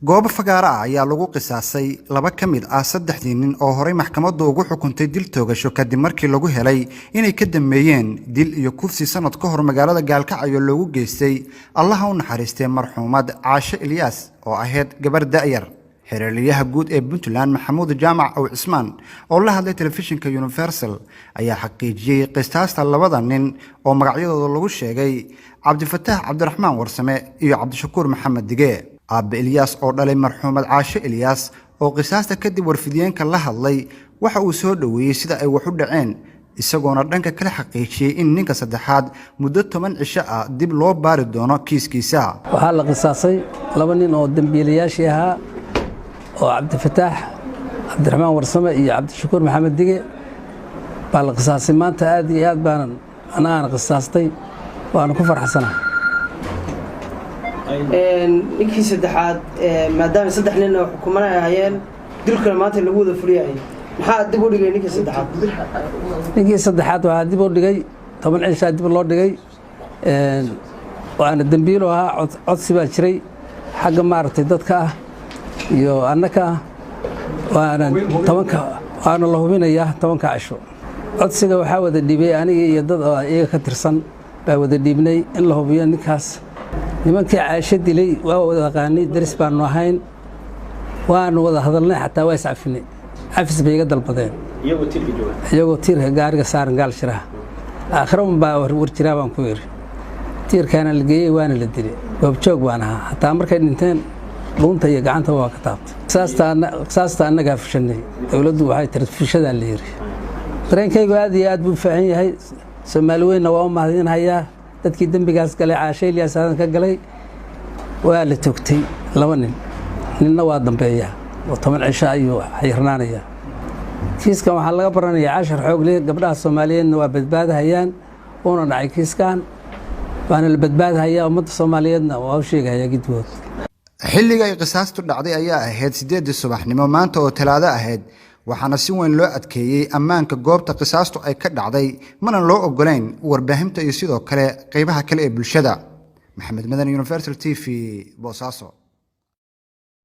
goobo fagaara ah ayaa lagu qisaasay laba ka mid ah saddexdii nin oo horey maxkamaddu ugu xukuntay dil toogasho kadib markii lagu helay inay ka dambeeyeen dil iyo kufsi sanad ka hor magaalada Gaalkacyo loogu geystay Allaha u naxariistay marxuumad Caashe Ilyas oo ahayd gabar da'yar. xiriiryaha guud ee Puntland Maxamuud Jaamac oo Cismaan oo la hadlay telefishinka Universal ayaa xaqiijiyay qisaasta labada nin oo magacyadooda lagu sheegay Cabdifataax Cabdiraxmaan Warsame iyo Cabdishakuur Maxamed Dige. Aabe Ilyas oo dhalay marxuumad Caashe Ilyas oo qisaasta kadib warfidiyeenka la hadlay waxa uu soo dhaweeyay sida ay wax u dhaceen isagoona dhanka kala xaqiijiyay in ninka saddexaad muddo 10 cisho ah dib loo baari doono kiiskiisa. waxa la qisaasay laba nin oo dambiilayaashii ahaa oo Cabdifataax Cabdiraxmaan Warsame iyo Cabdishakuur Maxamed Dige baa la qisaasay maanta aad iyo aad baan ana qisaastay waana ku faraxsanahay. ninkii saddexaad maadaama saddex nin oo xukumanayeen dilka maanta lagu wada fuliyay maxaa dib u dhigay ninkii saddexaad waxa dib u dhigay 10 cisho dib loo dhigay waana dambiilo ahaa codsi baa jiray xagga maartay dadka ah iyo annaka waana la hubinayaa 10 cisho codsiga waxa wada dhibay aniga iyo dad iyaga ka tirsan baa wada dhibnay in la hubiyo ninkaas nimankii Caashe dilay waa wada qaanay daris baan ahayn waan wada hadalnay xataa waa iscafinay afis bay iga dalbadeen iyagoo tiirka gaariga saaran gaal shiraha aakhirun baa war jiraa baan ku yiri tiirkana la geeyay waana la dilay goobjoog baan ahaa xataa markay dhinteen dhuunta iyo gacanta waa ka taabtay saasta annaga fushanay dawladdu waxay tirad fushada la yiri dareenkaygu aad iyo aad buu faahan yahay Soomaaliyeedna waa u mahadinayaa dadkii dambigaas galay Caashe Ilyas ka galay waa la toogtay laba ninna waa dambeeya oo 10 cisho ayuu xirnaanaya kiiskan waxa laga baranayaa 10 xoog leh gabdhaha Soomaaliyeedna waa badbaadayaan oo dhacay kiiskan waana la badbaadayaa ummadda Soomaaliyeedna waa u sheegaya gidwood. xilliga ay qisaastu dhacday ayaa ahayd 8 subaxnimo maanta oo Talaado ahayd waxaana si weyn loo adkeeyay ammaanka goobta qisaastu ay ka dhacday mana loo ogoleyn warbaahinta iyo sidoo kale qaybaha kale ee bulshada. Maxamed Madan, Universal TV, Boosaaso.